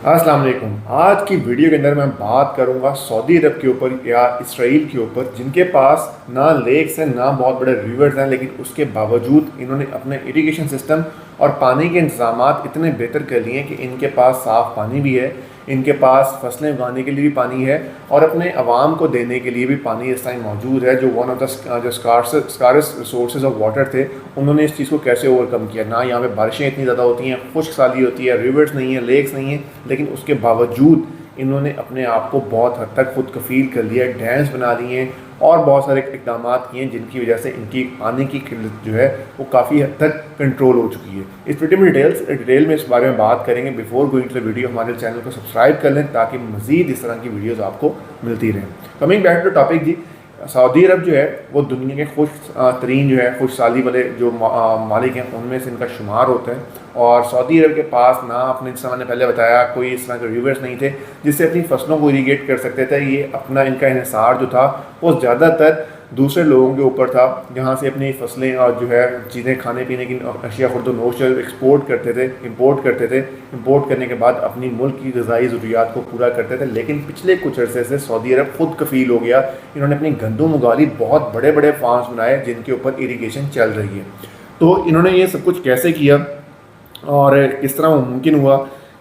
अस्सलाम वालेकुम। आज की वीडियो के अंदर मैं बात करूंगा सऊदी अरब के ऊपर या इसराइल के ऊपर, जिनके पास ना लेक्स हैं ना बहुत बड़े रिवर्स हैं, लेकिन उसके बावजूद इन्होंने अपने इरिगेशन सिस्टम और पानी के इंतजामात इतने बेहतर कर लिए हैं कि इनके पास साफ़ पानी भी है, इनके पास फसलें उगाने के लिए भी पानी है और अपने अवाम को देने के लिए भी पानी इस टाइम मौजूद है। जो वन ऑफ द जो स्कारस रिसोर्सेज ऑफ वाटर थे, उन्होंने इस चीज़ को कैसे ओवरकम किया। ना यहाँ पे बारिशें इतनी ज़्यादा होती हैं, खुश्क साली होती है, रिवर्स नहीं है, लेक्स नहीं है, लेकिन उसके बावजूद इन्होंने अपने आप को बहुत हद तक खुद कफील कर लिया, डैम्स बना लिए हैं और बहुत सारे इकदाम किए हैं, जिनकी वजह से इनकी पानी की किल्लत जो है वो काफ़ी हद तक कंट्रोल हो चुकी है। इस वीडियो में डिटेल में इस बारे में बात करेंगे। Before going to the video हमारे चैनल को सब्सक्राइब कर लें ताकि मज़ीद इस तरह की वीडियोज़ आपको मिलती रहें। कमिंग बैक टू टॉपिक जी, सऊदी अरब जो है वो दुनिया के खुश तरीन जो है खुश साली वाले जो मालिक हैं उनमें से इनका शुमार होता है। और सऊदी अरब के पास ना अपने, जैसा मैंने पहले बताया, कोई इस तरह के रिवर्स नहीं थे जिससे अपनी फसलों को इरीगेट कर सकते थे। ये अपना इनका इन्हिसार जो था वो ज़्यादातर दूसरे लोगों के ऊपर था, जहाँ से अपनी फसलें और जो है चीज़ें, खाने पीने की अशिया खुर्दोनोश एक्सपोर्ट करते थे, इंपोर्ट करते थे। इंपोर्ट करने के बाद अपनी मुल्क की ग़िज़ाई ज़रूरियात को पूरा करते थे। लेकिन पिछले कुछ अरसे से सऊदी अरब खुद कफ़ील हो गया। इन्होंने अपनी गंदम उगा ली, बहुत बड़े बड़े फार्म्स बनाए जिनके ऊपर इरीगेशन चल रही है। तो इन्होंने ये सब कुछ कैसे किया और किस तरह वो मुमकिन हुआ?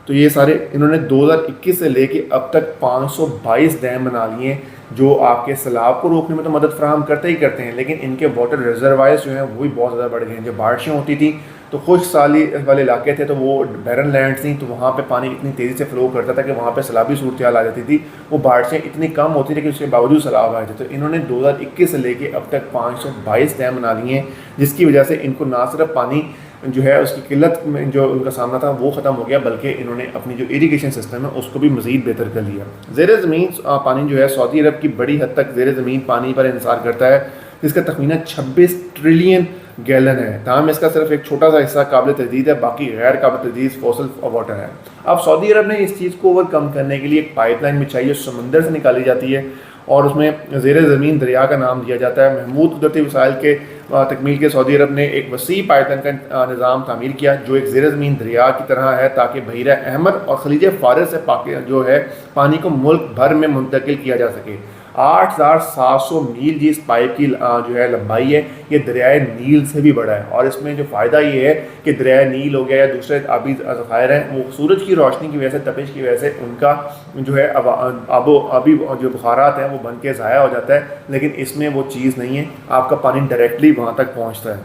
तो ये सारे इन्होंने 2021 से लेके अब तक 522 डैम बना लिए हैं, जो आपके सैलाब को रोकने में तो मदद फराहम करते ही करते हैं, लेकिन इनके वाटर रिजर्वायर्स जो हैं वो भी बहुत ज़्यादा बढ़ गए हैं। जब बारिशें होती थी तो खुश साली वाले इलाके थे, तो वो बैरन लैंड थी, तो वहाँ पे पानी इतनी तेज़ी से फ्लो करता था कि वहाँ पे सैलाबी सूरत हाल आ जाती थी। वो बारिशें इतनी कम होती थी, लेकिन उसके बावजूद सैलाब आए थे। तो इन्होंने 2021 से लेके अब तक 522 डैम बना लिए हैं, जिसकी वजह से इनको ना सिर्फ पानी जो है उसकी किल्लत में जो उनका सामना था वो ख़त्म हो गया, बल्कि इन्होंने अपनी जो इरीगेशन सिस्टम है उसको भी मज़ीद बेहतर कर लिया। ज़ेर ज़मीन पानी जो है सऊदी अरब की बड़ी हद तक ज़ेर ज़मीन पानी पर इंसार करता है, जिसका तखमीना 26 ट्रिलियन गैलन है। तमाम इसका सिर्फ एक छोटा सा हिस्सा काबिल तजदीद है, बाकी गैर काबिल तजदीद फॉसिल वाटर है। अब सऊदी अरब ने इस चीज़ को ओवरकम करने के लिए एक पाइपलाइन बिछाई है, समंदर से निकाली जाती है और उसमें ज़ेर ज़मीन दरिया का नाम दिया जाता है। महमूद कुदरती वसाइल के तकमील के सऊदी अरब ने एक वसी पाइपलाइन का निज़ाम तामीर किया, जो एक ज़ेर ज़मीन दरिया की तरह है, ताकि बहरा अहमद और खलीज फ़ारस से जो है पानी को मुल्क भर में मुंतकिल किया जा सके। 8700 मील जी इस पाइप की जो है लंबाई है। ये दरियाए नील से भी बड़ा है और इसमें जो फ़ायदा ये है कि दरियाए नील हो गया या दूसरे आबी ज़खायर हैं, वो सूरज की रोशनी की वजह से, तपिश की वजह से उनका जो है आबी जो बुखारात हैं वो बन के ज़ाया हो जाता है। लेकिन इसमें वो चीज़ नहीं है, आपका पानी डायरेक्टली वहाँ तक पहुँचता है।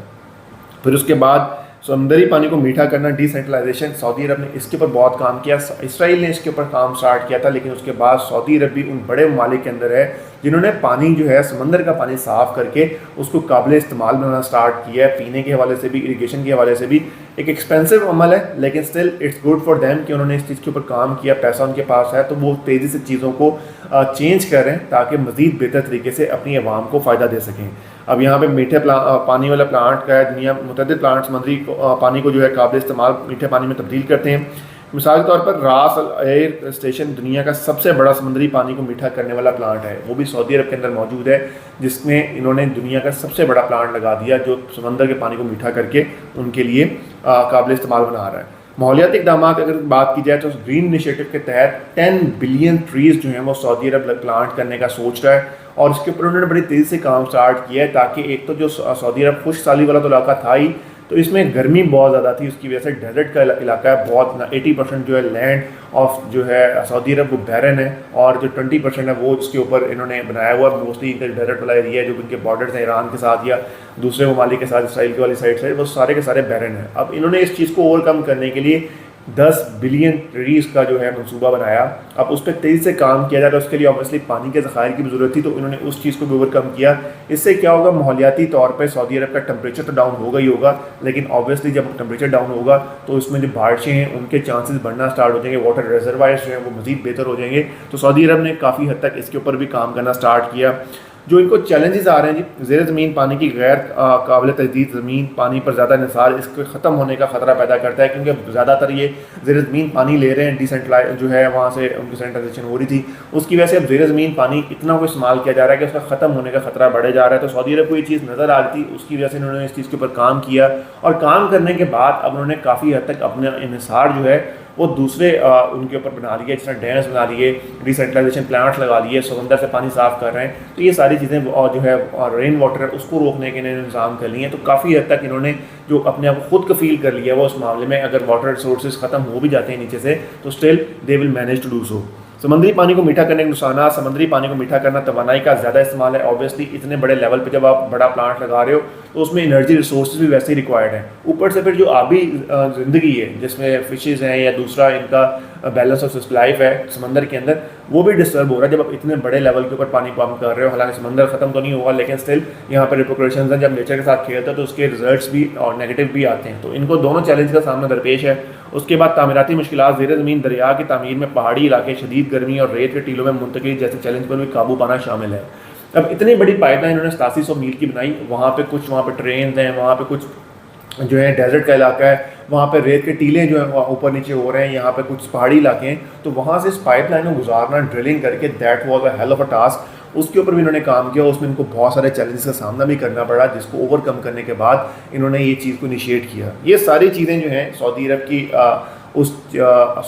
फिर उसके बाद समुंदरी पानी को मीठा करना, डिसेंट्रलाइजेशन, सऊदी अरब ने इसके ऊपर बहुत काम किया। इसराइल ने इसके ऊपर काम स्टार्ट किया था, लेकिन उसके बाद सऊदी अरब भी उन बड़े ममालिक के अंदर है जिन्होंने पानी जो है समंदर का पानी साफ़ करके उसको काबिल इस्तेमाल बनाना स्टार्ट किया है। पीने के हवाले से भी, इरीगेशन के हवाले से भी एक एक्सपेंसिव अमल है, लेकिन still it's good for them कि उन्होंने इस चीज़ के ऊपर काम किया। पैसा उनके पास है तो वो तेज़ी से चीज़ों को चेंज कर रहे हैं ताकि मज़ीद बेहतर तरीके से अपनी आवाम को फ़ायदा दे सकें। अब यहाँ पे मीठे पानी वाला प्लांट का है, दुनिया मुतअद्दिद प्लांट समुद्री पानी को जो है काबिल इस्तेमाल मीठे पानी में तब्दील करते हैं। मिसाल के तौर पर रास अल एयर स्टेशन दुनिया का सबसे बड़ा समुद्री पानी को मीठा करने वाला प्लांट है, वो भी सऊदी अरब के अंदर मौजूद है, जिसमें इन्होंने दुनिया का सबसे बड़ा प्लांट लगा दिया जो समंदर के पानी को मीठा करके उनके लिए काबिल इस्तेमाल बना रहा है। माहौलियाती इक़दाम अगर बात की जाए तो ग्रीन इनिशिएटिव के तहत 10 बिलियन ट्रीज़ जो हैं वो सऊदी अरब प्लांट करने का सोच रहा है और इसके ऊपर उन्होंने बड़ी तेज़ी से काम स्टार्ट किया है, ताकि एक तो जो सऊदी अरब खुश साली वाला तो इलाका था ही, तो इसमें गर्मी बहुत ज़्यादा थी, उसकी वजह से डेजर्ट का इलाका है बहुत। 80% जो है लैंड ऑफ जो है सऊदी अरब वो बैरन है और जो 20% है वो इसके ऊपर इन्होंने बनाया हुआ मोस्टली इनका डेजर्ट वाला एरिया है, जो इनके बॉर्डर्स हैं ईरान के साथ या दूसरे ममालिक के साथ, इसराइल की वाली साइड से, वो सारे के सारे बैरन हैं। अब इन्होंने इस चीज़ को ओवरकम करने के लिए 10 बिलियन ट्रीज़ का जो है मनसूबा बनाया। अब उस पर तेज़ी से काम किया जा रहा है, उसके लिए ऑब्वियसली पानी के ज़खायर की भी ज़रूरत थी, तो इन्होंने उस चीज़ को भी ओवरकम किया। इससे क्या होगा, माहौलियाती तौर पे सऊदी अरब का टेम्परेचर तो डाउन होगा ही होगा, लेकिन ऑब्वियसली जब टेम्परेचर डाउन होगा तो उसमें जो बारिशें हैं उनके चांसेस बढ़ना स्टार्ट हो जाएंगे, वाटर रिजर्वायर्स जो हैं वो मज़ीद बेहतर हो जाएंगे। तो सऊदी अरब ने काफ़ी हद तक इसके ऊपर भी काम करना स्टार्ट किया। जो इनको चैलेंजेस आ रहे हैं जी, ज़ेर ज़मीन पानी की गैर काबिल तजदीद ज़मीन पानी पर ज़्यादा निसार इसके ख़त्म होने का ख़तरा पैदा करता है, क्योंकि ज़्यादातर ये ज़ेर ज़मीन पानी ले रहे हैं, डिसेंट्रलाइज जो है वहाँ से उनकी सेंट्रलाइजेशन हो रही थी, उसकी वजह से अब ज़ेर ज़मीन पानी इतना को इस्तेमाल किया जा रहा है कि उसका ख़त्म होने का ख़तरा बढ़े जा रहा है। तो सऊदी अरब को ये चीज़ नज़र आ रही थी, उसकी वजह से इन्होंने इस चीज़ के ऊपर काम किया और काम करने के बाद अब उन्होंने काफ़ी हद तक अपना इन्हिसार जो है وہ دوسرے ان کے اوپر بنا لیے، جس طرح ڈیمز بنا لیے، ڈیسینٹرلائزیشن پلانٹس لگا لیے، سمندر سے پانی صاف کر رہے ہیں. تو یہ ساری چیزیں جو ہے رین واٹر ہے اس کو روکنے کے انہوں نے انتظام کر لیے ہیں. تو کافی حد تک انہوں نے جو اپنے آپ کو خود کفیل کر لیا وہ اس معاملے میں، اگر واٹر ریسورسز ختم ہو بھی جاتے ہیں نیچے سے تو still they will manage to do so. سمندری پانی کو میٹھا کرنے کے نقصانات. سمندری پانی کو میٹھا کرنا توانائی کا زیادہ استعمال ہے. اوبیسلی اتنے بڑے لیول پہ جب آپ بڑا پلانٹ لگا رہے ہو تو اس میں انرجی ریسورسز بھی ویسے ہی ریکوائرڈ ہیں. اوپر سے پھر جو آبی زندگی ہے جس میں فشز ہیں یا دوسرا ان کا بیلنس آف لائف ہے سمندر کے اندر، وہ بھی ڈسٹرب ہو رہا ہے جب آپ اتنے بڑے لیول کے اوپر پانی پمپ کر رہے ہو. حالانکہ سمندر ختم تو نہیں ہوگا لیکن اسٹل یہاں پر ریپرکشنز ہیں. جب نیچر کے ساتھ کھیلتا ہے تو اس کے رزلٹس بھی اور نیگیٹو بھی آتے ہیں. تو ان کو دونوں چیلنج کا سامنا درپیش ہے. اس کے بعد تعمیراتی مشکلات. زیر زمین دریا کی تعمیر میں پہاڑی علاقے، شدید گرمی اور ریت کے ٹیلوں میں منتقلی جیسے چیلنج پر بھی قابو پانا شامل ہے. اب اتنی بڑی پائپ لائن انہوں نے 8700 میل کی بنائی. وہاں پہ کچھ ٹرینز ہیں، وہاں پہ کچھ جو ہے ڈیزرٹ کا علاقہ ہے، وہاں پہ ریت کے ٹیلے جو ہیں اوپر نیچے ہو رہے ہیں، یہاں پہ کچھ پہاڑی علاقے ہیں. تو وہاں سے اس پائپ لائن کو گزارنا، ڈرلنگ کر کے، that was a hell of a task. اس کے اوپر بھی انہوں نے کام کیا. اس میں ان کو بہت سارے چیلنجز کا سامنا بھی کرنا پڑا جس کو اوور کم کرنے کے بعد انہوں نے یہ چیز کو انیشیٹ کیا. یہ ساری چیزیں جو ہیں سعودی عرب کی اس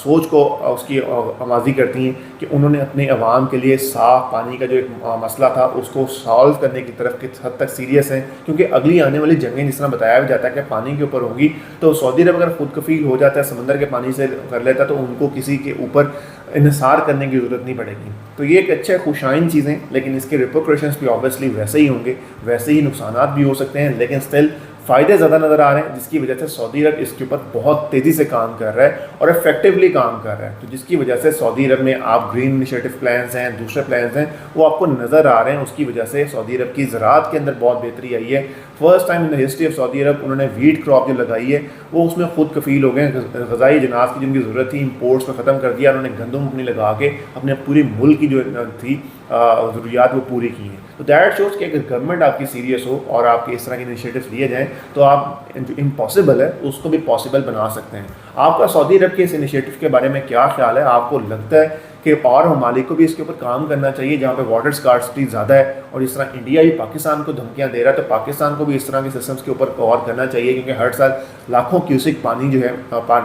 سوچ کو اس کی آمازی کرتی ہیں کہ انہوں نے اپنے عوام کے لیے صاف پانی کا جو ایک مسئلہ تھا اس کو سالو کرنے کی طرف کس حد تک سیریس ہیں. کیونکہ اگلی آنے والی جنگیں جس طرح بتایا بھی جاتا ہے کہ پانی کے اوپر ہوں گی تو سعودی عرب اگر خود کفیل ہو جاتا ہے، سمندر کے پانی سے کر لیتا ہے، تو ان کو کسی کے اوپر انحصار کرنے کی ضرورت نہیں پڑے گی. تو یہ ایک اچھے خوشائن چیزیں، لیکن اس کے ریپرکشنس بھی آبویسلی ویسے ہی ہوں گے، ویسے ہی نقصانات بھی ہو سکتے ہیں، لیکن اسٹل فائدے زیادہ نظر آ رہے ہیں جس کی وجہ سے سعودی عرب اس کے اوپر بہت تیزی سے کام کر رہا ہے اور افیکٹولی کام کر رہا ہے. تو جس کی وجہ سے سعودی عرب میں آپ گرین انیشیٹو پلانز ہیں، دوسرے پلانز ہیں، وہ آپ کو نظر آ رہے ہیں. اس کی وجہ سے سعودی عرب کی زراعت کے اندر بہت بہتری آئی ہے. First time in the history of Saudi Arab انہوں نے ویٹ کراپ جو لگائی ہے وہ اس میں خود کفیل ہو گئے. غذائی اجناس کی جن کی ضرورت تھی امپورٹس کو ختم کر دیا. انہوں نے گندم اپنی لگا کے اپنے پوری ملک کی جو تھی ضروریات وہ پوری کی ہیں. تو دیٹ شوز کہ اگر گورنمنٹ آپ کی سیریس ہو اور آپ کے اس طرح کے انیشیٹوز لیے جائیں تو آپ جو امپاسبل ہے اس کو بھی پاسبل بنا سکتے ہیں. آپ کا سعودی عرب کے اس انیشیٹو کے بارے میں کیا خیال ہے؟ آپ کو لگتا ہے کہ اور ممالک کو بھی اس کے اوپر کام کرنا چاہیے جہاں پہ واٹر اسکارسٹی زیادہ ہے، اور اس طرح انڈیا بھی پاکستان کو دھمکیاں دے رہا ہے تو پاکستان کو بھی اس طرح کے سسٹمز کے اوپر غور کرنا چاہیے؟ کیونکہ ہر سال لاکھوں کیوسک پانی جو ہے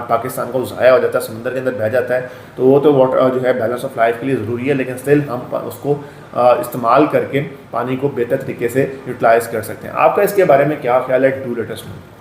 پاکستان کو ضائع ہو جاتا ہے، سمندر کے اندر بہہ جاتا ہے. تو وہ تو واٹر جو ہے بیلنس آف لائف کے لیے ضروری ہے، لیکن اسٹل ہم اس کو استعمال کر کے پانی کو بہتر طریقے سے یوٹیلائز کر سکتے ہیں. آپ کا اس کے بارے میں کیا خیال ہے؟ Do let us know.